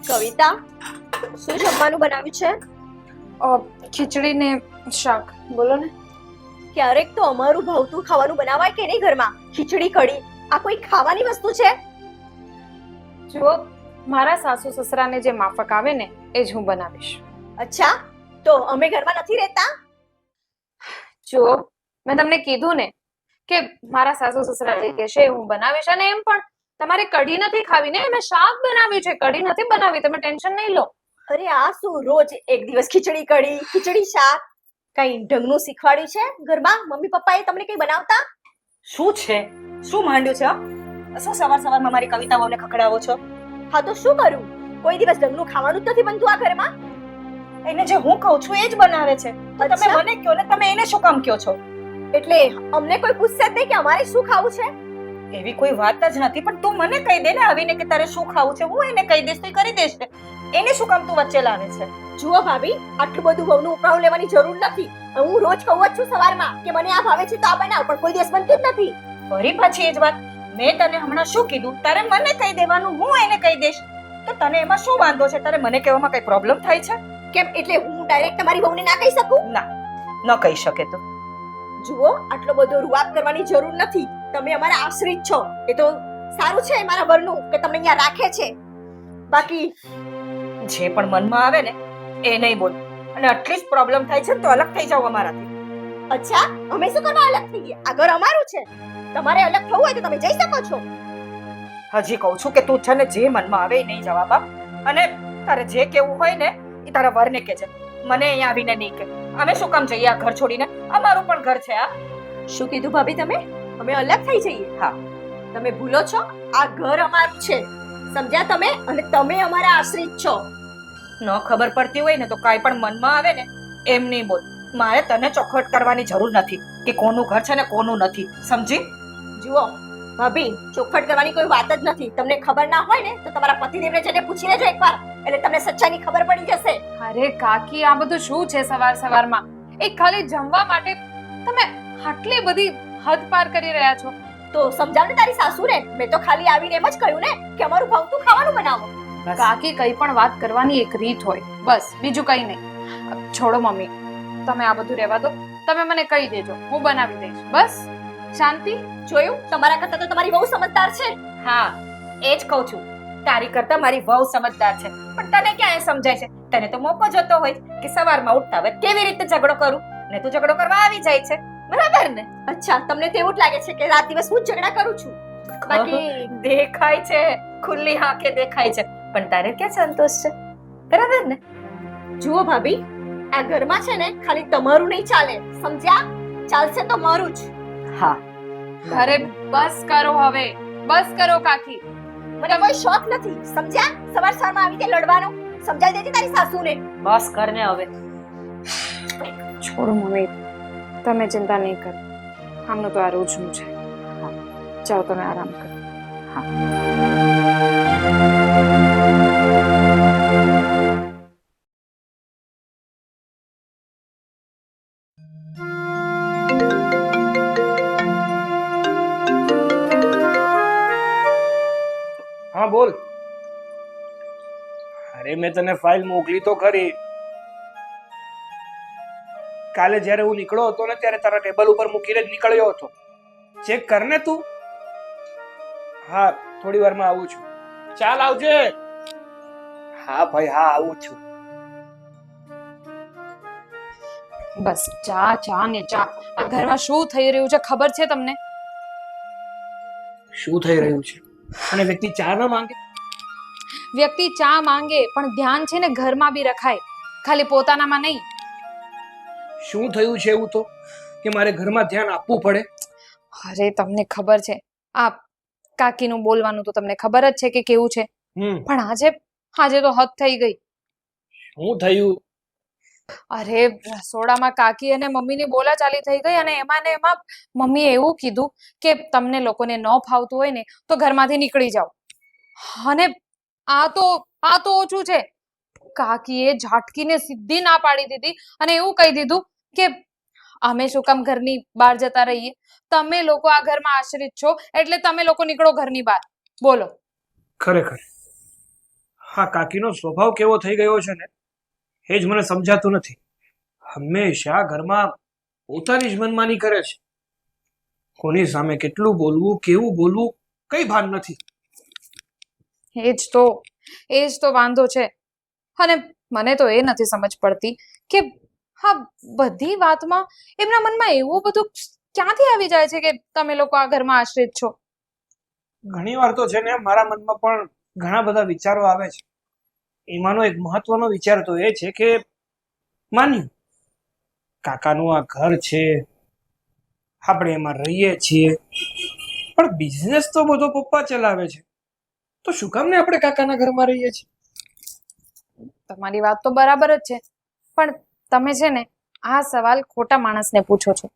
કવિતા, શું જમવાનું બનાવ્યું છે? ખીચડી ને શાક. બોલો ને. ક્યારેક તો અમારું ભાવતું ખાવાનું બનાવાય કે નહીં ઘરમાં? ખીચડી કઢી આ કોઈ ખાવાની વસ્તુ છે? જો મારા સાસુ સસરાને જે માફક આવે ને એ જ હું બનાવીશ. અચ્છા, તો અમે ઘરમાં નથી રહેતા? જો મેં તમને કીધું ને કે મારા સાસુ સસરા જે કહેશે હું બનાવીશ. અને એમ પણ તમારે કઢી નથી ખાવી ને, મેં શાક બનાવ્યું છે, કઢી નથી બનાવી. તમે ટેન્શન નહીં લો. અરે આ શું રોજ એક દિવસ ખીચડી કઢી, ખીચડી શાક? કઈ ઢંગનું શીખવાડ્યું છે ઘરમાં? મમ્મી પપ્પાએ તમને કઈ બનાવતા? શું છે? શું માંડ્યું છે? શું સવાર સવારમાં મારી કવિતાઓને ખખડાવો છો? હા તો શું કરું? કોઈ દિવસ ઢંગનું ખાવાનું જ નથી બનતું આ ઘરમાં? એને જે હું કહું છું એ જ બનાવે છે. તો તમે અચ્છા. મને કહો ને, તમે એને શું કામ કહો છો? એટલે અમને કોઈ પૂછશે જ નહીં કે અમારે શું ખાવું છે? એવી કોઈ વાત જ નથી, પણ તું મને કહી દે ને આવીને કે તારે શું ખાવું છે. હું એને કહી દઈશ તો એ કરી દેશે. એને શું કામ તું વચ્ચે લાવે છે? જુઓ ભાભી, આટલું બધું વહુનું ઉપરાણું લેવાની જરૂર નથી. હું રોજ કહું જ છું સવારમાં કે મને આ ભાવે છે તો આ બનાવ, પણ કોઈ દિવસ બનતું જ નથી. ફરી પાછી એ જ વાત. મેં તને હમણાં શું કીધું? તારે મને કહી દેવાનું, હું એને કહી દઈશ. તો તને એમાં શું વાંધો છે? તારે મને કહેવામાં કઈ પ્રોબ્લેમ થાય છે? કેમ, એટલે હું ડાયરેક્ટ તમારી વહુને ના કહી શકું? ના, ન કહી શકે તો. જુઓ, આટલો બધો રૂઆબ કરવાની જરૂર નથી. તમે અમારા આશ્રિત છો, એ તો સારું છે મારા વરનું કે તમને અહીંયા રાખે છે. બાકી જે પણ મનમાં આવે ને એ નહીં બોલ. અને આટલી જ પ્રોબ્લેમ થાય છે ને તો અલગ થઈ જાવ અમારાથી. અચ્છા, અમે શું કરવા અલગ થઈ ગયા? આ ઘર અમારું છે. તમારે અલગ થવું હોય તો તમે જઈ શકો છો. હજી કહું છું કે તું છે ને જે મનમાં આવે એ નહીં જવાબ આપ. અને તારે જે કેવું હોય ને એ તારા વરને કહેજે. મને અહીંયા આવીને નહીં કે. અમે શું કામ જઈએ આ ઘર છોડીને? અમારું પણ ઘર છે આ. શું કીધું ભાભી તમે? અમે અલગ થઈ જઈએ? હા. તમે ભૂલો છો, આ ઘર અમારું છે. સમજ્યા તમે? અને તમે અમારા આશ્રિત છો. ન ખબર પડતી હોય ને તો કાંઈ પણ મનમાં આવે ને એમ નહીં બોલ. મારે તને ચોખવટ કરવાની જરૂર નથી કે કોનું ઘર છે ને કોનું નથી. સમજી? જુઓ ભાભી, ચોખવટ કરવાની કોઈ વાત જ નથી. તમને ખબર ના હોય ને તો તમારા પતિદેવને જઈને પૂછી લેજો એકવાર, એટલે તમને સચ્ચાઈની ખબર પડી જશે. અરે કાકી, આ બધું શું છે સવાર સવારમાં? એક ખાલી જમવા માટે તમે આટલી બધી હદ પાર કરી રહ્યા છો. તો સમજાવ ને તારી સાસુને. મેં તો ખાલી આવીને એમ જ કહ્યું ને કે અમારું ભાવતું ખાવાનું બનાવો. કાકી, કઈ પણ વાત કરવાની એક રીત હોય, બસ, બીજું કઈ નહીં. છોડો મમ્મી, તમે આ બધું રહેવા દો. તમે મને કહી દેજો, હું બનાવી દઈશ. બસ શાંતિ. જોયું, તમારા કરતા તો તમારી બહુ સમજદાર છે. હા, એ જ કહું છું. તારી કરતા મારી વહુ સમજદાર છે. પણ તને ક્યાં એ સમજાય છે? તને તો મોકો જોતો હોય કે સવારમાં ઉઠતા હોય કેવી રીતે ઝઘડો કરું, ને તું ઝઘડો કરવા આવી જાય છે. બરાબર ને? અચ્છા, તમને તો એવું જ લાગે છે કે રાત દિવસ હું જ ઝઘડા કરું છું. બાકી દેખાય છે, ખુલ્લી આંખે દેખાય છે, પણ તારે ક્યાં સંતોષ છે? બરાબર ને? જુઓ ભાભી, આ ઘરમાં છે ને ખાલી તમારું નહીં ચાલે. સમજ્યા? ચાલશે તો મારું જ. હા. અરે બસ કરો હવે, બસ કરો કાકી. મને કોઈ શોખ નથી. સમજ્યા? સવાર સવારમાં આવી રીતે લડવાનો. સમજાઈ દેજે તારી સાસુને. બસ કર ને હવે. છોડો મમ્મી, તમે ચિંતા નહીં કરો. આમનું તો આ રોજનું છે. જાઓ, તમે આરામ કરો. હા બોલ. અરે મેં તને ફાઇલ મોકલી તો ખરી. કાલે જ્યારે હું નીકળ્યો હતો ને ત્યારે તારા ટેબલ ઉપર મૂકીને જ નીકળ્યો હતો. ચેક કર ને તું. હા, થોડી વારમાં આવું છું. ચાલ આવજે. હા ભાઈ, હા આવું છું. બસ ચા ચા ને ચા. આ ઘરમાં શું થઈ રહ્યું છે ખબર છે તમને? શું થઈ રહ્યું છે? અને વ્યક્તિ ચા ન માંગે? વ્યક્તિ ચા માંગે પણ ધ્યાન છે ને ઘરમાં બી રખાય, ખાલી પોતાનામાં નહીં. શું થયું છે એવું તો કે મારે ઘરમાં ધ્યાન આપવું પડે? અરે તમને ખબર છે, આ કાકીનું બોલવાનું તો તમને ખબર જ છે કે કેવું છે. પણ આજે તો હદ થઈ ગઈ. શું થયું? અરે રસોડામાં કાકી અને મમ્મીની બોલાચાલી થઈ ગઈ, અને એમાં ને એમાં મમ્મીએ એવું કીધું કે તમને લોકોને ન ફાવતું હોય ને તો ઘરમાંથી નીકળી જાઓ. અને આ તો ઓછું છે, કાકીએ ઝાટકીને સીધી ના પાડી દીધી અને એવું કહી દીધું કે અમે શું કામ ઘરની બહાર જતા રહીએ? તમે લોકો આ ઘરમાં આશ્રિત છો એટલે તમે લોકો નીકળો ઘરની બહાર. બોલો. ખરેખર હા કાકીનો સ્વભાવ કેવો થઈ ગયો છે ને એ જ મને સમજાતું નથી. હંમેશા ઘરમાં પોતાની જ મનમાની કરે છે. કોની સામે કેટલું બોલવું, કેવું બોલવું, કઈ ભાન નથી. એ જ તો વાંધો છે. અને મને તો એ નથી સમજ પડતી કે હા બધી વાતમાં એમના મનમાં એવું બધું ક્યાંથી આવી જાય છે કે તમે લોકો આ ઘરમાં આશ્રિત છો. ઘણી વાર તો છે ને મારા મનમાં પણ ઘણા બધા વિચારો આવે છે. એમાંનો એક મહત્વનો વિચાર તો એ છે કે માન્યું કાકાનું આ ઘર છે, આપણે એમાં રહીએ છીએ, પણ બિઝનેસ તો બધો પપ્પા ચલાવે છે, તો શું કામ ને આપણે કાકાના ઘરમાં રહીએ છીએ? તમારી વાત તો બરાબર જ છે, પણ તમે છે ને આ સવાલ ખોટા માણસને પૂછો છો.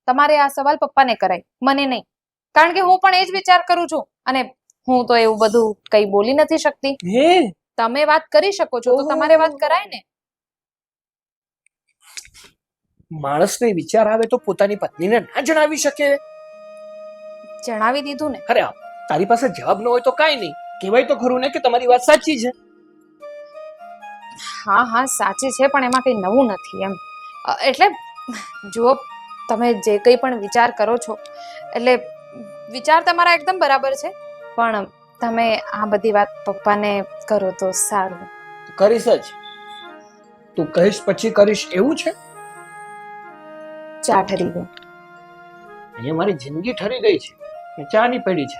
તમારે આ સવાલ પપ્પાને કરાય, મને નહીં. કારણ કે હું પણ એ જ વિચાર કરું છું અને હું તો એવું બધું કઈ બોલી નથી શકતી. હે તમે વાત કરી શકો છો તો તમારે વાત કરાય ને. માણસને વિચાર આવે તો પોતાની પત્નીને ના જણાવી શકે? જણાવી દીધું ને. અરે તારી પાસે જવાબ ન હોય તો કાંઈ નહીં, કહેવાય તો ખરું ને કે તમારી વાત સાચી છે. હા સાચી છે, પણ એમાં કઈ નવું નથી એમ. એટલે જુઓ, તમે જે કંઈ પણ વિચાર કરો છો એટલે વિચાર તમારા એકદમ બરાબર છે, પણ તમે આ બધી વાત પપ્પાને કરો તો સારું. કરીશ જ. તું કહીશ પછી કરીશ એવું છે? ચા ઠરી ગઈ. અહીંયા મારી જિંદગી ઠરી ગઈ છે, ચા ની પડી છે.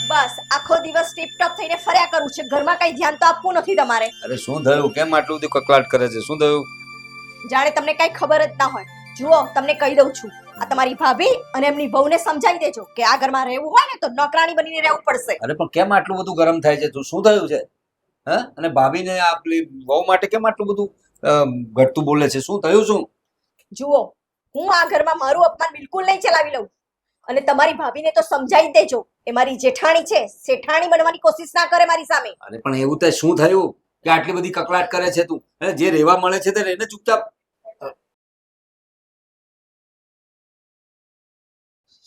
બસ આખો દિવસ ટીપટોપ થઈને ફર્યા કરું છે, ઘરમાં કઈ ધ્યાન તો આપવું નથી તમારે. અરે શું થયું? કેમ આટલું બધું કકળાટ કરે છે? શું થયું? જાણે તમને કઈ ખબર જ ના હોય. જુઓ, તમને કહી દઉં છું, આ તમારી ભાભી અને એમની વહુને સમજાવી દેજો કે આ ઘરમાં રહેવું હોય ને તો નોકરાણી બનીને રહેવું પડશે. અરે પણ કેમ આટલું બધું ગરમ થાય છે? તું શું થયું છે? હા, અને ભાભીને આપણી વહુ માટે કેમ આટલું બધું ઘટતું બોલે છે? શું થયું? શું? જુઓ, હું આ ઘરમાં મારું અપમાન બિલકુલ નહીં ચલાવી લઉં અને તમારી ભાભીને તો સમજાવી દેજો એ મારી જેઠાણી છે, શેઠાણી બનવાની કોશિશ ના કરે મારી સામે. અરે પણ એવું તે શું થયું કે આટલી બધી કકળાટ કરે છે તું? જે રહેવા મળે છે તે રહીને ચૂપચાપ.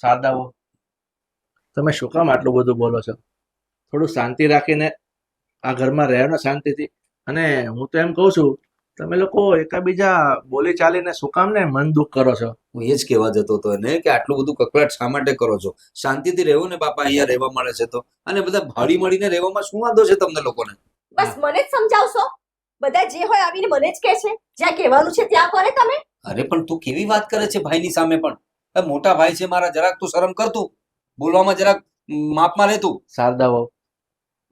સાદાઓ, તમે શું કામ આટલું બધું બોલો છો? થોડું શાંતિ રાખીને આ ઘરમાં રહો ને શાંતિથી. અને હું તો એમ કહું છું, તમે લોકો એકાબીજા બોલી ચાલીને શું કામ ને મન દુઃખ કરો છો? હું એ જ કહેવા જતો હતો એને કે આટલું બધું કકળાટ શા માટે કરો છો? શાંતિથી રહેવું ને બાપા, અહીંયા રહેવા મળે છે તો. અને બધા ભાળી મળીને રહેવામાં શું વાંધો છે તમને લોકોને? બસ મને જ સમજાવશો? બધા જે હોય આવીને મને જ કહે છે, જ્યાં કહેવાનું છે ત્યાં કરે તમે. અરે પણ તું કેવી વાત કરે છે ભાઈની સામે? પણ મોટા ભાઈ છે મારા, જરાક તું શરમ કર. તું બોલવામાં જરાક માપમાં રહેતું. શારદાઓ,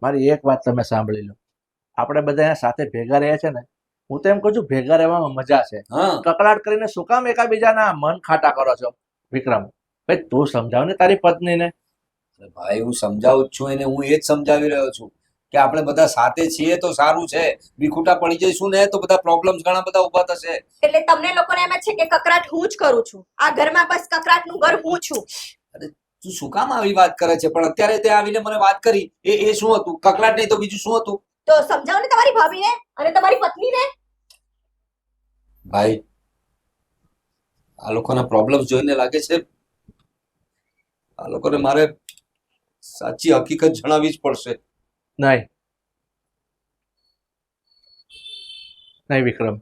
મારી એક વાત તમે સાંભળી લો. આપણે બધા અહીંયા સાથે ભેગા રહ્યા છે ને, હું તો એમ કહું છું ભેગા રહેવામાં મજા છે. હા, કકળાટ કરીને શું કામ એકાબીજાના મન ખાટા કરો છો? વિક્રમ ભાઈ, તું સમજાવ ને તારી પત્નીને. અરે ભાઈ હું સમજાવું જ છું એને, હું એ જ સમજાવી રહ્યો છું કે આપણે બધા સાથે છીએ તો સારું છે. વિખૂટા પડી જઈશું ને તો બધા પ્રોબ્લેમ્સ ઘણા બધા ઊભા થશે. એટલે તમને લોકોને એમ જ છે કે કકરાટ હું જ કરું છું આ ઘરમાં, બસ કકરાટનું ઘર હું છું. તું શું કામ આવી વાત કરે છે? પણ અત્યારે તે આવીને મને વાત કરી એ શું હતું? કકળાટ નહીં તો બીજું શું હતું? તો સમજાવો ને તમારી ભાભીને અને તમારી પત્નીને. ભાઈ આ લોકોના પ્રોબ્લેમ્સ જોઈને લાગે છે આ લોકોને મારે સાચી હકીકત જણાવવી જ પડશે. નહીં વિક્રમ,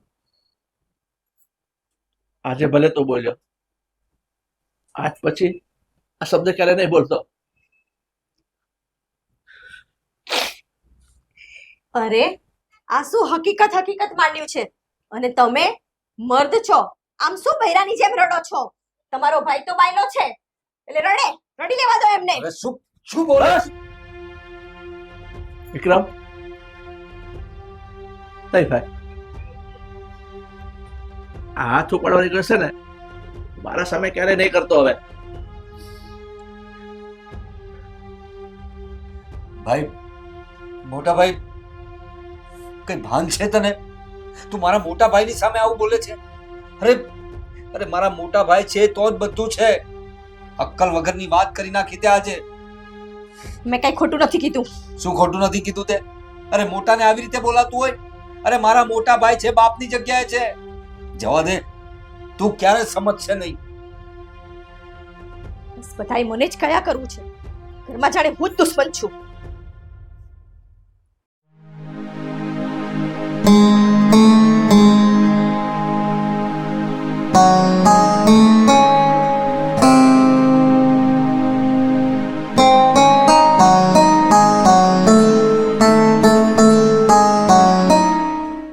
આજે ભલે તું બોલ્યો, આજ પછી આ શબ્દ ક્યારે નહીં બોલતો. અરે આ શું હકીકત માંડ્યું છે? અને તમે મર્દ છો, આમ શું બૈરાની જેમ રડો છો? તમારો ભાઈ તો બાયલો છે એટલે રડી લેવા દો એમને. અરે શું બોલે? વિક્રમ, નહીં ભાઈ, આ હાથ ઉપાડવાની કરશે ને મારા સામે ક્યારે નહીં કરતો હવે. ભાઈ, મોટા ભાઈ, કઈ ભાન છે તને? તું મારા મોટા ભાઈની સામે આવું બોલે છે? અરે મારા મોટા ભાઈ છે તો જ બધું છે. અક્કલ વગરની વાત કરી નાખી તે આજે. મેં કઈ ખોટું નથી કીધું. શું ખોટું નથી કીધું તે? અરે મોટાને આવી રીતે બોલાતું હોય? અરે મારા મોટા ભાઈ છે, બાપની જગ્યાએ છે. જવા દે. તું ક્યારે સમજશે નહીં. બસ બધાય મને જ કયા કરવું છે ઘરમાં જાણે હું જ દુશ્મન છું.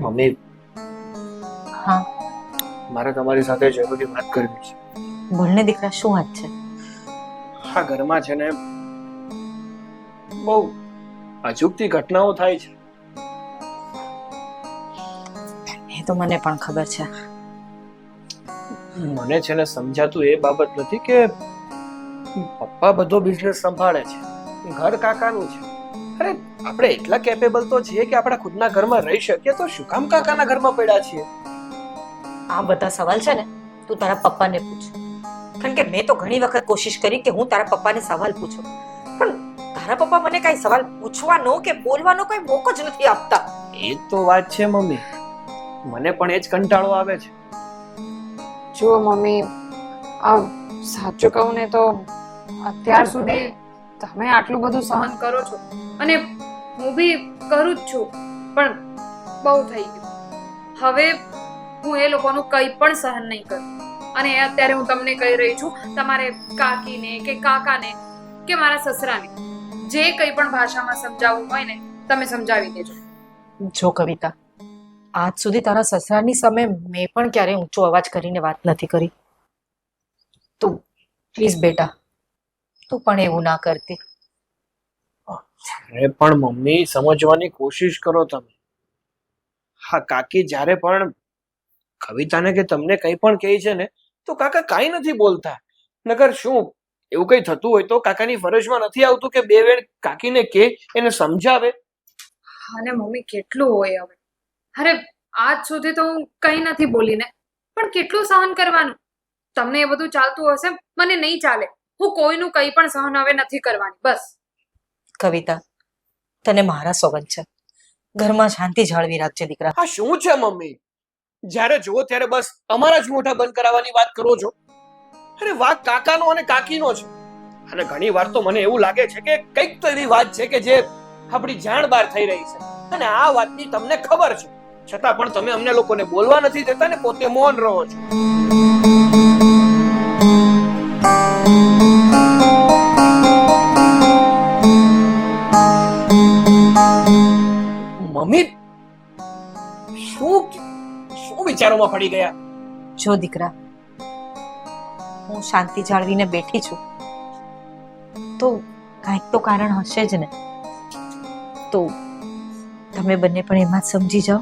મમ્મી હા મારે તમારી સાથે જરૂરી વાત કરવી છે. બોલને દીકરા, શું વાત છે? આ ઘરમાં છે ને બહુ અજુગતી ઘટનાઓ થાય છે. એ તો મને પણ ખબર છે. મને છે ને સમજાતું એ બાબત નથી કે પપ્પા બધો બિઝનેસ સંભાળે છે, ઘર કાકાનું છે. અરે આપણે એટલા કેપેબલ તો છીએ કે આપણા ખુદના ઘરમાં રહી શકીએ, તો શું કામ કાકાના ઘરમાં પડ્યા છીએ? આ બધા સવાલ છે ને તું તારા પપ્પાને પૂછ. કારણ કે મેં તો ઘણી વખત કોશિશ કરી કે હું તારા પપ્પાને સવાલ પૂછું, પણ તારા પપ્પા મને કઈ સવાલ પૂછવાનો કે બોલવાનો કોઈ મોકો જ નથી આપતા. એ તો વાત છે મમ્મી, મને પણ એ જ કંટાળો આવે છે. જુઓ મમ્મી, સાચું કહું ને તો અત્યાર સુધી તમે આટલું બધું સહન કરો છો અને હું બી કરું જ છું, પણ બહુ થઈ ગયું. હવે હું એ લોકોનું કંઈ પણ સહન નહીં કરું. અને અત્યારે હું તમને કહી રહી છું, તમારે કાકીને કે કાકાને કે મારા સસરાને જે કંઈ પણ ભાષામાં સમજાવવું હોય ને તમે સમજાવી દેજો. જો કવિતા, આજ સુધી તારા સસરાની સામે મેં પણ ક્યારે ઊંચો અવાજ કરીને વાત નથી કરી. તું પ્લીઝ બેટા, તું પણ એવું ના કરતી. અરે પણ મમ્મી સમજવાની કોશિશ કરો તમે. હા કાકી જ્યારે પણ કવિતાને કે તમને કંઈ પણ કહે છે ને તો કાકા કાંઈ નથી બોલતા. નકર શું એવું કંઈ થતું હોય તો કાકાની ફરજમાં નથી આવતું કે બે વેણ કાકીને કે એને સમજાવે? અને મમ્મી કેટલું હોય હવે. અરે આજ સુધી તો હું કંઈ નથી બોલીને, પણ કેટલું સહન કરવાનું? તમને એ બધું ચાલતું હશે, મને નહીં ચાલે. હું કોઈનું કંઈ પણ સહન હવે નથી કરવાની. બસ કવિતા, તને મારા સોગંદ છે, ઘરમાં શાંતિ જાળવી રાખજે દીકરા. આ શું છે મમ્મી? જ્યારે જુઓ ત્યારે બસ અમારા જ મોઢા બંધ કરાવવાની વાત કરો છો. અરે વાક કાકાનો અને કાકીનો છે. અને ઘણી વાર તો મને એવું લાગે છે કે કંઈક તો એવી વાત છે કે જે આપણી જાણ બહાર થઈ રહી છે, અને આ વાતની તમને ખબર છે, છતાં પણ તમે અમને લોકોને બોલવા નથી દેતા ને પોતે મૌન રહો છો. મમ્મી શું શું વિચારોમાં પડી ગયા? જો દીકરા, હું શાંતિ જાળવીને બેઠી છું તો કાંઈક તો કારણ હશે જ ને. તો તમે બંને પણ એમાં જ સમજી જાઓ.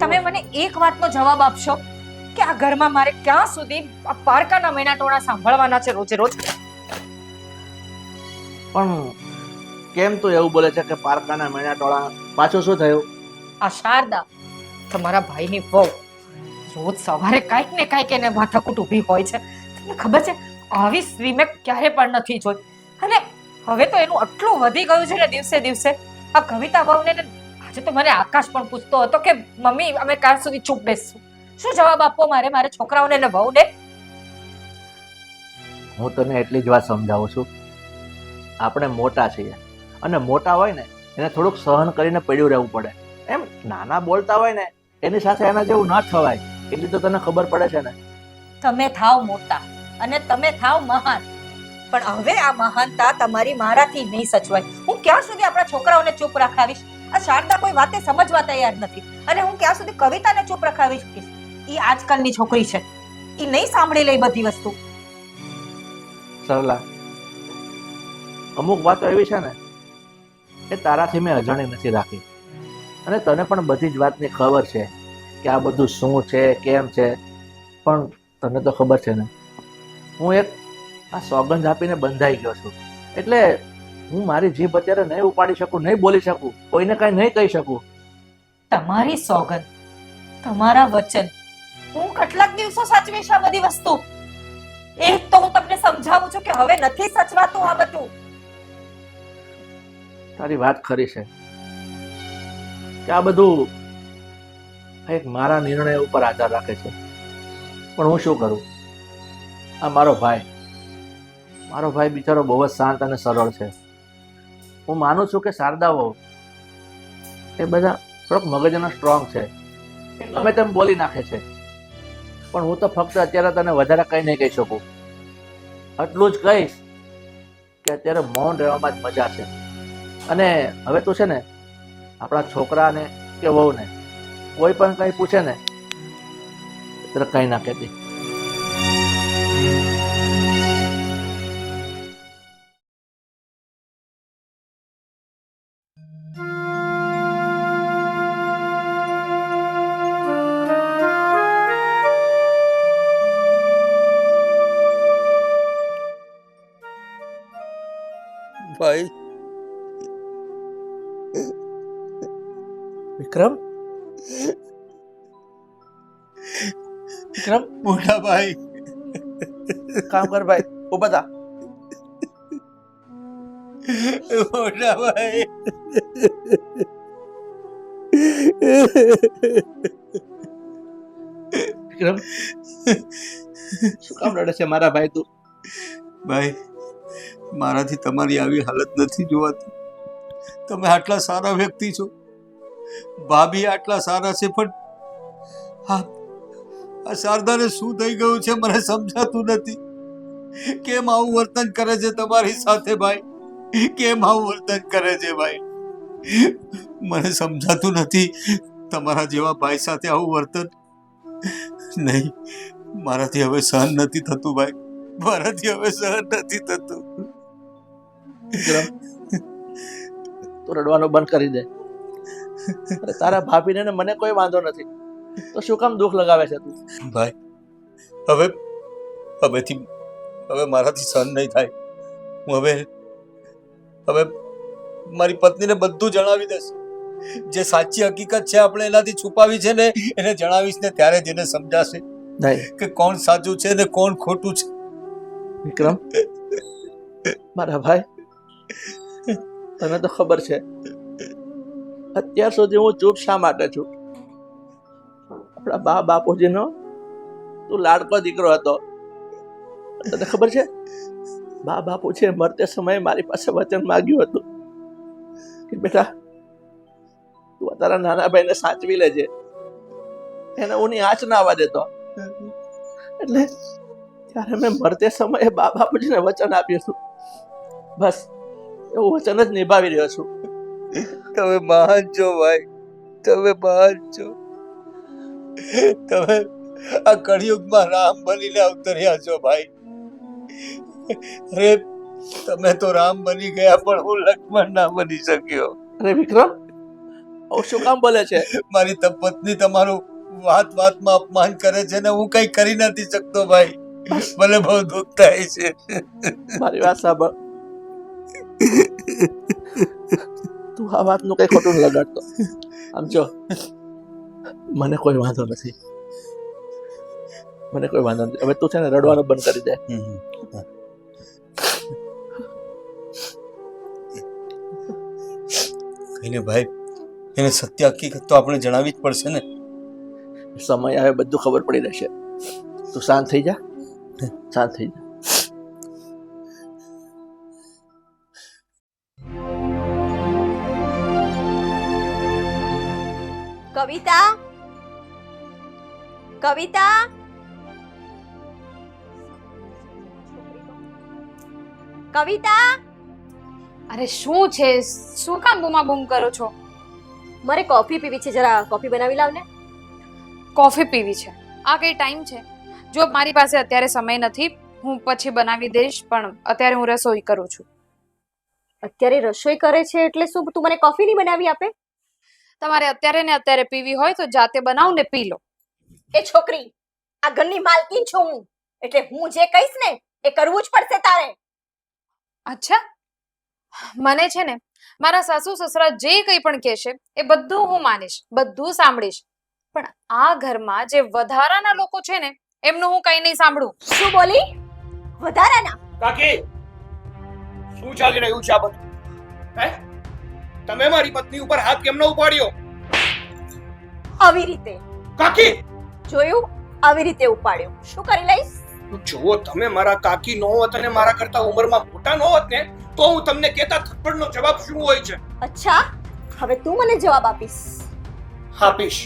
તમે મને એક વાતનો જવાબ આપશો કે આ ઘરમાં મારે ક્યાં સુધી આ પારકાના મેનાટોણા સાંભળવાના છે રોજે રોજ? પણ કેમ તું એવું બોલે છે કે પારકાના મેણા ટોળા? પાછું શું થયું? આ શારદા, તમારા ભાઈની વહુ, રોજ સવારે કાંઈક ને કાંઈક એને માથાકૂટ ઊભી હોય છે. તમને ખબર છે, આવી સ્ત્રી મેં ક્યારે પણ નથી જોઈ. અને હવે તો એનું આટલું વધી ગયું છે ને દિવસે દિવસે. આ કવિતા વહુને આજે તો મને આકાશ પણ પૂછતો હતો કે મમ્મી અમે ક્યાં સુધી ચૂપ બેસશું? શું જવાબ આપવો મારે મારા છોકરાઓને ને વહુને? હું તને એટલી જ વાત સમજાવું છું, આપણે મોટા છીએ અને મોટા હોય ને એને થોડુંક સહન કરીને પડ્યું રહેવું પડે. એમ નાના બોલતા હોય ને એની સાથે એના જેવું ન થવાય, એટલી તો તને ખબર પડે છે ને. તમે થાવ મોટા અને તમે થાવ મહાન, પણ હવે આ મહાનતા તમારી મારાથી નહીં સચવાય. હું ક્યાં સુધી આપણા છોકરાઓને ચૂપ રાખાવીશ? આ શારદા કોઈ વાતે સમજવા તૈયાર નથી, અને હું ક્યાં સુધી કવિતાને ચૂપ રખાવીશ? ઈ આજકાલની છોકરી છે, ઈ નહીં સાંભળી લે બધી વસ્તુ. સરલા, અમુક વાતો એવી છે ને એ તારાથી મેં અજાણી નથી રાખી, અને તને પણ બધી જ વાતની ખબર છે કે આ બધું શું છે કેમ છે. પણ તને તો ખબર છે ને, હું એક આ સોગંદ આપીને બંધાઈ ગયો છું, એટલે હું મારી જીભ અત્યારે નહીં ઉપાડી શકું, નહીં બોલી શકું, કોઈને કાંઈ નહીં કહી શકું. તમારી સોગંદ, તમારા વચન, હું કેટલાક દિવસો સાચવીશ આ બધી વસ્તુ. એ જ તો હું તમને સમજાવું છું કે હવે નથી સચવાતું આ બધું. તારી વાત ખરી છે કે આ બધું એક મારા નિર્ણય ઉપર આધાર રાખે છે, પણ હું શું કરું? આ મારો ભાઈ બિચારો બહુ જ શાંત અને સરળ છે. હું માનું છું કે શારદાઓ એ બધા થોડોક મગજનો સ્ટ્રોંગ છે, ગમે તેમ બોલી નાખે છે. પણ હું તો ફક્ત અત્યારે તને વધારે કંઈ નહીં કહી શકું. આટલું જ કહીશ કે અત્યારે મૌન રહેવામાં જ મજા છે. અને હવે તું છે ને આપણા છોકરાને કે વહુને કોઈ પણ કંઈ પૂછે ને ત્યારે કંઈ ના કહેતી. ભાઈ વિક્રમ, વિક્રમ, મોટા ભાઈ, કામ કર ભાઈ, ઉભા થા. મોટા ભાઈ, વિક્રમ, શું કામ રડે છે મારા ભાઈ તું? ભાઈ મારાથી તમારી આવી હાલત નથી જોવાતી. તમે આટલા સારા વ્યક્તિ છો, ભાભી આટલા સારા છે, પણ આ શારદાને શું થઈ ગયું છે મને સમજાતું નથી. કેમ આવું વર્તન કરે છે તમારી સાથે ભાઈ? કેમ આવું વર્તન કરે છે ભાઈ? મને સમજાતું નથી. તમારા જેવા ભાઈ સાથે આવું વર્તન નહીં. મારાથી હવે સહન નથી થતું ભાઈ, મારાથી હવે સહન નથી થતું. વિક્રમ, તું રડવાનું બંધ કરી દે. અરે તારા ભાભીને ને મને કોઈ વાંધો નથી, તો શું કામ દુઃખ લગાવે છે તું? ભાઈ હવે મારાથી સહન નહીં થાય. હું હવે મારી પત્નીને બધું જણાવી દઈશ. જે સાચી હકીકત છે આપણે એનાથી છુપાવી છે ને એને જણાવીશ ને ત્યારે જ એને સમજાશે નહીં કે કોણ સાચું છે ને કોણ ખોટું છે. વિક્રમ, મારા ભાઈ, તને તો ખબર છે અત્યાર સુધી હું ચૂપ શા માટે છું? આપણા બાપુજીનો તું લાડકો દીકરો હતો. તને ખબર છે બાપુજીએ મરતે સમયે મારી પાસે વચન માંગ્યું હતું કે બેટા તું તારા નાના ભાઈને સાચવી લેજે, એને ઉની આંચ ના આવવા દેતો. એટલે ત્યારે મેં મરતે સમયે બાપુજીને વચન આપ્યું હતું. બસ એવું વચન જ નિભાવી રહ્યો છું. તમે મહાન છો ભાઈ, તમે મહાન છો. તમે આ કળિયુગમાં રામ બનીને અવતર્યા છો ભાઈ. અરે તમે તો રામ બની ગયા પણ હું લક્ષ્મણ ના બની શક્યો. અરે વિક્રમ, આવું શું કામ બોલે છે? મારી પત્ની તમારું વાતમાં અપમાન કરે છે ને હું કઈ કરી નથી શકતો ભાઈ. મને બહુ દુઃખ થાય છે. મારી વાત સાંભળ, તું આ વાતનું કઈ ખોટું ન લગાડતો. આમ જો, મને કોઈ વાંધો નથી, મને કોઈ વાંધો નથી. હવે તું છે ને રડવાનું બંધ કરી દે. કઈને ભાઈ, એને સત્ય હકીકત તો આપણે જણાવવી જ પડશે ને. સમય આવે બધું ખબર પડી રહેશે. તું શાંત થઈ જા, શાંત થઈ જા. કવિતા, કવિતા, કવિતા, અરે શું છે? શું કામ બૂમા બૂમ કરો છો? મારે કોફી પીવી છે, જરા કોફી બનાવી લાવ ને. કોફી પીવી છે? આ કઈ ટાઈમ છે? જો મારી પાસે અત્યારે સમય નથી, હું પછી બનાવી દઈશ, પણ અત્યારે હું રસોઈ કરું છું. અત્યારે રસોઈ કરે છે એટલે શું તું મને કોફી નહીં બનાવી આપે? તમારે અત્યારે ને અત્યારે પીવી હોય તો જાતે બનાવ ને પી લો. એ છોકરી, આ ઘરની માલકીન છું હું, એટલે હું જે કહીશ ને એ કરવું જ પડશે તારે. અચ્છા, મને છે ને મારા સાસુ સસરા જે કંઈ પણ કહેશે એ બધું હું માનીશ, બધું સાંભળીશ, પણ આ ઘરમાં જે વધારાના લોકો છે ને એમનું હું કંઈ નહીં સાંભળું. શું બોલી? વધારાના? કાકી શું ચાલી રહ્યું છે આ બધું? હે, તમે મારી પત્ની ઉપર હાથ કેમ ન ઉપાડ્યો? આવી રીતે કાકી જોયું? આવી રીતે ઉપાડ્યો. શું કરી લઈશ? જો તમે મારા કાકી નો હોત અને મારા કરતા ઉંમરમાં મોટા નો હોત ને તો હું તમને કહેતા થપ્પડનો જવાબ શું હોય છે. અચ્છા, હવે તું મને જવાબ આપીશ? આપીશ.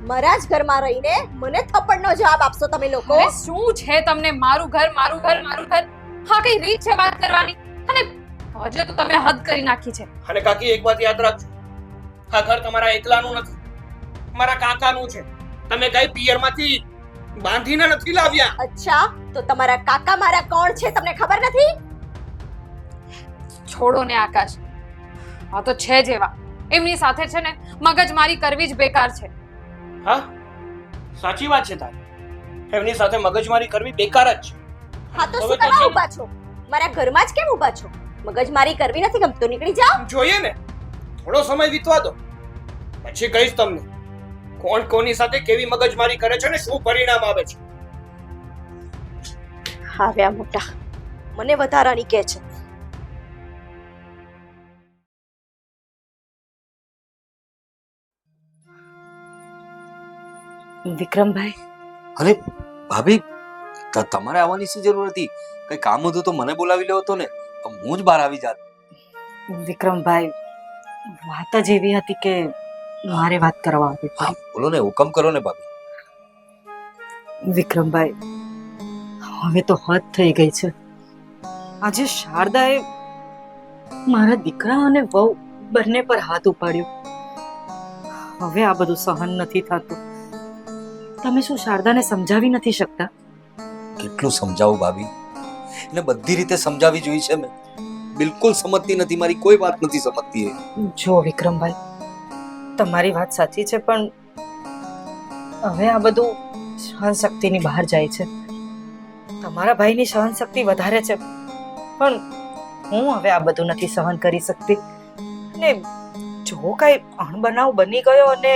મારા જ ઘરમાં રહીને મને થપ્પડનો જવાબ આપશો તમે લોકો? અરે શું છે તમને મારું ઘર મારું ઘર મારું ઘર? હા કઈ રીત છે વાત કરવાની? અને હજુ તો તમે હદ કરી નાખી છે. અને કાકી એક વાત યાદ રાખજો, આ ઘર તમારા એકલાનું નથી, મારા કાકાનું છે. તમે કઈ પિયરમાંથી બાંધીને નથી લાવ્યા. અચ્છા, તો તમારા કાકા મારા કોણ છે તમને ખબર નથી? છોડો ને આકાશ, આ તો છે જેવા, એમની સાથે છે ને મગજમારી કરવી જ બેકાર છે. હા સાચી વાત છે તારી, એમની સાથે મગજમારી કરવી બેકાર જ છે. હા તો હવે શું તો કરવા છે. ઊભા છો? મારા ઘરમાં જ કેમ ઊભા છો? મગજમારી કરવી નથી ગમતો, નીકળી જાઓ. જોઈએ ને, થોડો સમય વીતવા દો, પછી કહીશ તમને કોણ કોની સાથે કેવી મગજમારી કરે છે ને શું પરિણામ આવે છે. આવ્યા મોટા, મને વધારાની કહે છે. વિક્રમભાઈ, અરે ભાભી, તમારે આવવાની શી જરૂર હતી? કઈ કામ હતું તો મને બોલાવી લેવો તો ને, હું જ બહાર આવી જાત. વિક્રમભાઈ, વાત જ એવી હતી કે મારે વાત કરવા આવી હા પડી. બોલો ને, હુકમ કરો ને ભાભી. વિક્રમભાઈ, હવે તો હદ થઈ ગઈ છે. આજે શારદાએ મારા દીકરા અને વહુ બંને પર હાથ ઉપાડ્યો. હવે આ બધું સહન નથી થતું. તમે શું શારદાને સમજાવી નથી શકતા? કેટલું સમજાવું ભાભી, એને બધી રીતે સમજાવી જોઈ છે મેં, બિલકુલ સમજતી નથી, મારી કોઈ વાત નથી સમજતી એ. જો વિક્રમભાઈ, તમારી વાત સાચી છે, પણ હવે આ બધું સહન શક્તિની બહાર જાય છે. તમારા ભાઈની સહન શક્તિ વધારે છે, પણ હું હવે આ બધું નથી સહન કરી શકતી. અને જો કઈ અણબનાવ બની ગયો અને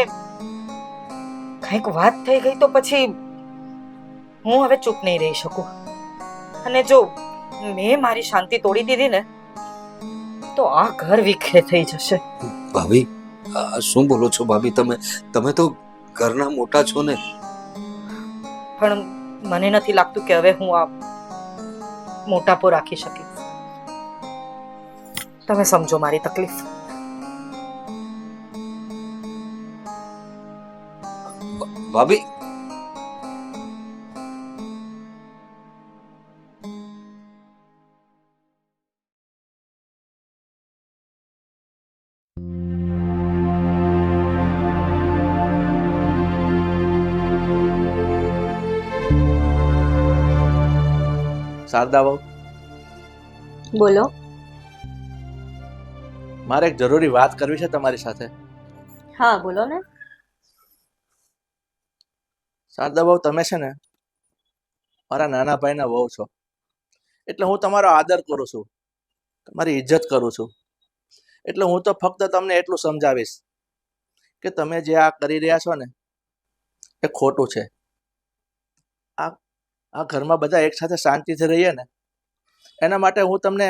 કઈક વાત થઈ ગઈ તો પછી હું હવે ચૂપ નહીં રહી શકું. અને જો મેં મારી શાંતિ તોડી દીધી ને તો આ ઘર વિખરે થઈ જશે. ભાભી, આ શું બોલો છો ભાભી? તમે તો ઘરના મોટા છો ને. પણ મને નથી લાગતું કે હવે હું આ મોટાપો રાખી શકીશ. તમે સમજો મારી તકલીફ. ભાભી, શારદા બહુ, બોલો. મારે એક જરૂરી વાત કરવી છે તમારી સાથે. હા બોલો ને. શારદા બહુ, તમે છે ને મારા નાના ભાઈના વહુ છો, એટલે હું તમારો આદર કરું છું, તમારી ઇજ્જત કરું છું. એટલે હું તો ફક્ત તમને એટલું સમજાવીશ કે તમે જે આ કરી રહ્યા છો ને એ ખોટું છે. આ ઘરમાં બધા એક સાથે શાંતિથી રહીએ ને એના માટે હું તમને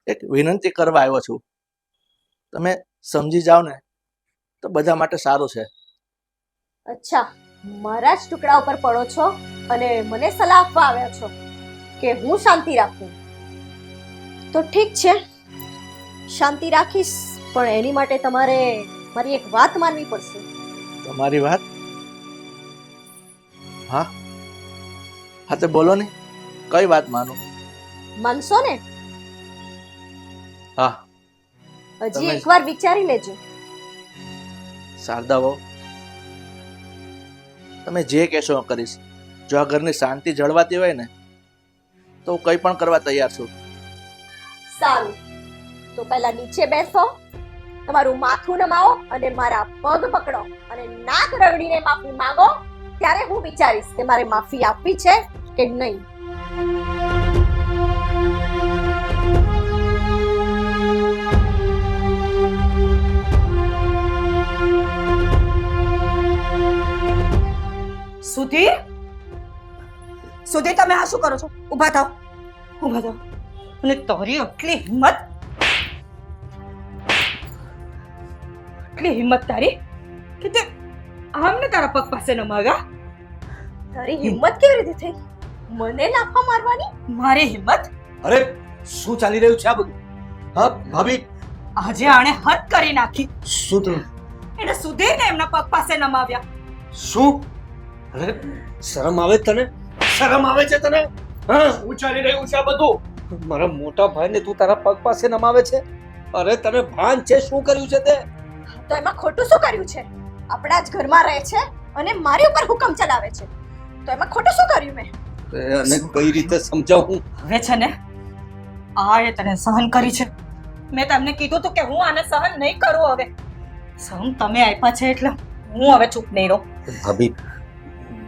એક વિનંતી કરવા આવ્યો છું. તમે સમજી જાઓ ને તો બધા માટે સારું છે. અચ્છા, મારા જ ટુકડા ઉપર પડો છો અને મને સલાહ આપવા આવ્યા છો કે હું શાંતિ રાખું? તો ઠીક છે, શાંતિ રાખીશ, પણ એની માટે તમારે મારી એક વાત માનવી પડશે. તમારી વાત? હા હા, તો બોલો ને, કઈ વાત માનું? માનશો ને? હા. હજી તમે- એકવાર વિચારી લેજો. શારદા બહુ, તમે જે કહેશો હું કરીશ. જો આ ઘરની શાંતિ જળવાતી હોય ને તો હું કંઈ પણ કરવા તૈયાર છું. સારું, તો પહેલા નીચે બેસો, તમારું માથું નમાવો અને મારા પગ પકડો અને નાક રગડીને માફી માંગો. ત્યારે હું વિચારીશ કે મારે માફી આપવી છે કે નહીં. સુધીર, સુધીર, તમે આ શું કરો છો? ઊભા થાઓ, ઊભા થાઓ. અને તારી આટલી હિંમત તારી કે તે આમને તારા પગ પાસે નમાવ્યા? તારી હિંમત કેવી રીતે થઈ મને લાફા મારવાની? મારી હિંમત? અરે શું ચાલી રહ્યું છે આ બધું? હા ભાભી, આજે આણે હદ કરી નાખી. શું થયું? એને સુધીરને એમના પગ પાસે નમાવ્યા. શું? અરે શરમ આવે છે તને? શરમ આવે છે તને? હા, શું ચાલી રહ્યું છે આ બધું? મારા મોટા ભાઈને તું તારા પગ પાસે નમાવે છે? અરે તને ભાન છે શું કર્યું છે તે? તો એમાં ખોટું શું કર્યું છે? આપણા જ ઘરમાં રહે છે અને મારી ઉપર હુકમ ચલાવે છે, તો એમાં ખોટું શું કર્યું મેં? અને કઈ રીતે સમજાવું? હવે છે ને આ એ તને સહન કરી છે. મેં તમને કીધું હતું કે હું આને સહન નહીં કરું. હવે સહન તમે આપ્યા છે એટલે હું હવે ચૂપ નહીં રહું. ભાભી,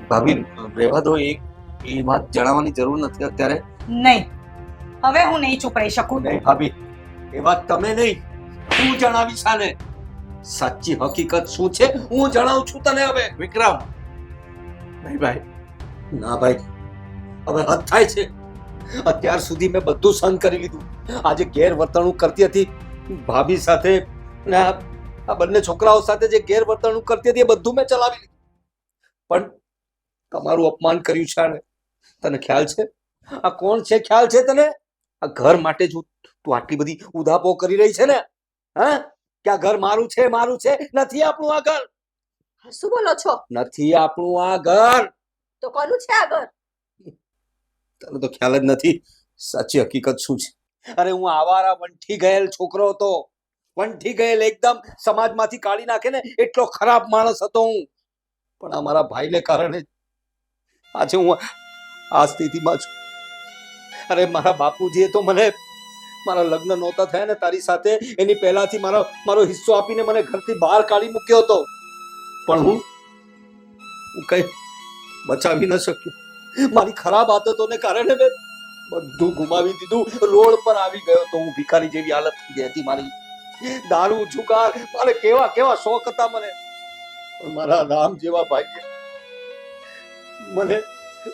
ભાભી રહેવા દો. એ વાત જણાવવાની જરૂર નથી અત્યારે. નહીં, હવે હું નહીં ચૂપ રહી શકું. નહીં ભાભી, એ વાત તમે નહીં, હું જણાવીશ આને. સાચી હકીકત શું છે હું જણાવું છું તને હવે. વિક્રમ, નહીં ભાઈ, ના ભાઈ, હવે હદ થાય છે. અત્યાર સુધી મેં બધું સહન કરી લીધું. આજે ગેરવર્તણૂક કરતી હતી ભાભી સાથે ને આ બંને છોકરાઓ સાથે જે ગેરવર્તણૂક કરતી હતી એ બધું મેં ચલાવી લીધું. પણ તમારું અપમાન કર્યું છે આને. તને ખ્યાલ છે આ કોણ છે? ખ્યાલ છે તને? આ ઘર માટે જ તું આટલી બધી ઉધાપો કરી રહી છે ને? હા, કે આ ઘર મારું છે, મારું છે? નથી આપણું આ ઘર. શું બોલો છો? નથી આપણું આ ઘર. તો કોનું છે આ ઘર? તને તો ખ્યાલ જ નથી સાચી હકીકત શું છે. અરે હું આવારા વંઠી ગયેલ છોકરો હતો. વંઠી ગયેલ, એકદમ સમાજમાંથી કાઢી નાખે ને એટલો ખરાબ માણસ હતો હું. પણ આ મારા ભાઈને કારણે આજે હું આ સ્થિતિમાં છું. અરે મારા બાપુજીએ તો મને મારા લગ્ન નહોતા થયા ને તારી સાથે એની પહેલાથી મારો હિસ્સો આપીને મને ઘરથી બહાર કાઢી મૂક્યો હતો. પણ હું કઈ બચાવી ન શક્યો. મારી ખરાબ આદતોને કારણે મેં બધું ગુમાવી દીધું. રોડ પર આવી ગયો તો હું ભિખારી જેવી હાલત થઈ ગઈ હતી મારી. દારૂ, જુગાર, મારે કેવા કેવા શોખ હતા મને. પણ મારા રામ જેવા ભાઈએ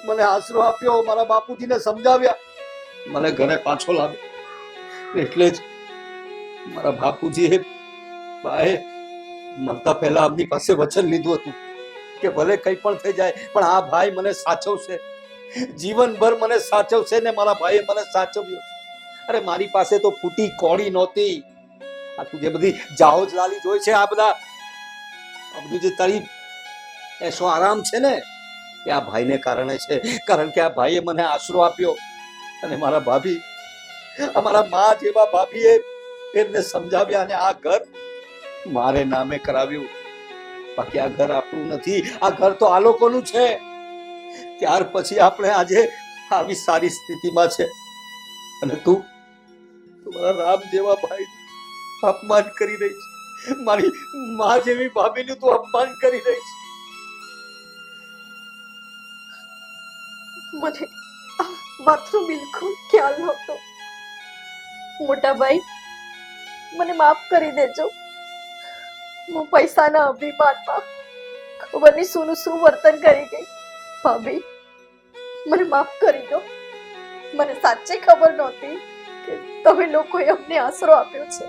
મને આશરો આપ્યો. મારા બાપુજીને સમજાવ્યા, મને ઘરે પાછો લાવ્યો. એટલે જ મારા બાપુજીએ મરતા પહેલા આમની પાસે વચન લીધું હતું કે ભલે કંઈ પણ થઈ જાય પણ આ ભાઈ મને સાચવશે, જીવનભર મને સાચવશે. ને મારા ભાઈએ મને સાચવ્યો. અરે મારી પાસે તો ફૂટી કોડી નહોતી. આ તું જે બધી જાહોજ લાલી જોઈ છે, આ બધું જે તારી એસો આરામ છે ને એ આ ભાઈને કારણે છે. કારણ કે આ ભાઈએ મને આશરો આપ્યો. અને મારા ભાભી, અમારા મા જેવા ભાભીએ એમને સમજાવ્યા અને આ ઘર મારે નામે કરાવ્યું. બાકી આ ઘર આપણું નથી, આ ઘર તો આ લોકોનું છે. ત્યાર પછી આપણે આજે આવી સારી સ્થિતિમાં છે. અને તું મારા રામ જેવા ભાઈ અપમાન કરી રહી છે. મારી મા જેવી ભાભીનું તું અપમાન કરી રહી છે. મને આ વાતનો બિલકુલ ખ્યાલ નહોતો. મોટા ભાઈ, મને માફ કરી દેજો. હું પૈસાના અભિમાનમાં ખબર નહીં શું વર્તન કરી ગઈ. ભાભી, મને માફ કરી દો. મને સાચે ખબર નહોતી કે તમે લોકોએ અમને આશરો આપ્યો છે.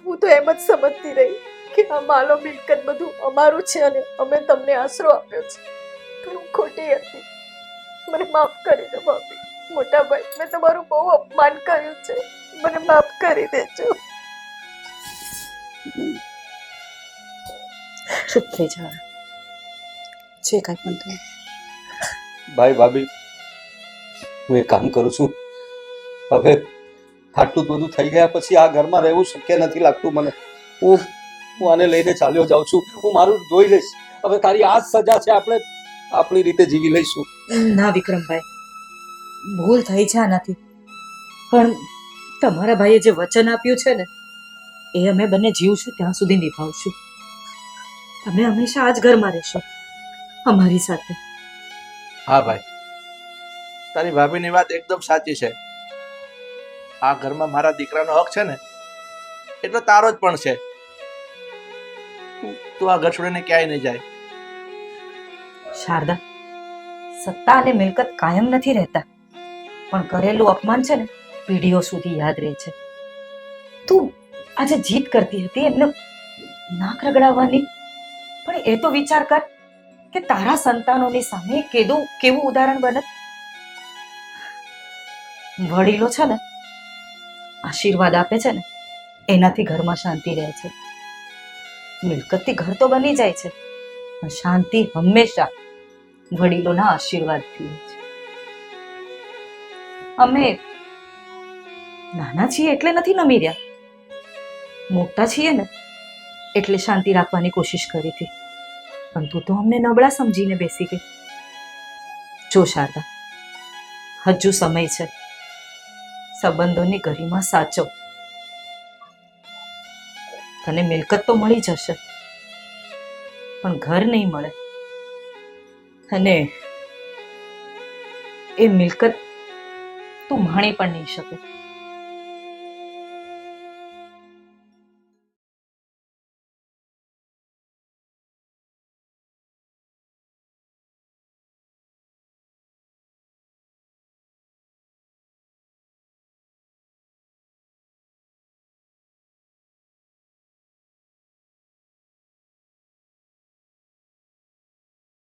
હું તો એમ જ સમજતી રહી કે આ માલો મિલકત બધું અમારું છે અને અમે તમને આશરો આપ્યો છે. પણ હું ખોટી હતી. મને માફ કરી દો ભાભી. મોટા ભાઈ, મેં તમારું બહુ અપમાન કર્યું છે. મને માફ કરી દેજો. ચૂપ થઈ જા. જે કાંઈ પણ થયું. ભાઈ ભાભી, હું એક કામ કરું છું. હવે આટલું બધું થઈ ગયા પછી આ ઘરમાં રહેવું શક્ય નથી લાગતું મને. હું આને લઈને ચાલ્યો જાઉં છું. હું મારું જોઈ લઈશ. હવે તારી આ જ સજા છે. આપણે આપણી રીતે જીવી લઈશું. ના વિક્રમભાઈ, ભૂલ થઈ છે આનાથી, પણ તમારા ભાઈએ જે વચન આપ્યું છે ને એ અમે બંને જીવશું ત્યાં સુધી નિભાવશું. તમે હંમેશા આ જ ઘરમાં રહેશો અમારી સાથે. હા ભાઈ, તારી ભાભીની વાત એકદમ સાચી છે. આ ઘરમાં મારા દીકરાનો હક છે ને એટલો તારો જ પણ છે. તું આ ઘર છોડીને ક્યાંય નહીં જાય. શારદા, સત્તા અને મિલકત કાયમ નથી રહેતા, પણ કરેલું અપમાન છે ને પેઢીઓ સુધી યાદ રહે છે. તું આજે જીત કરતી હતી એમને નાક રગડાવવાની, પણ એ તો વિચાર કર કે તારા સંતાનોની સામે કેવું ઉદાહરણ બને. વડીલો છે ને આશીર્વાદ આપે છે ને એનાથી ઘરમાં શાંતિ રહે છે. મિલકતથી ઘર તો બની જાય છે પણ શાંતિ હંમેશા વડીલોના આશીર્વાદથી છે. અમે નાના છીએ એટલે નથી નમી રહ્યા, મોટા છીએ ને એટલે શાંતિ રાખવાની કોશિશ કરી હતી, પણ તું તો અમને નબળા સમજીને બેસી ગઈ. જો શારદા, હજુ સમય છે, સંબંધોની ગરિમા સાચો. તને મિલકત તો મળી જશે પણ ઘર નહીં મળે, અને એ મિલકત તું માણી પણ નહીં શકે.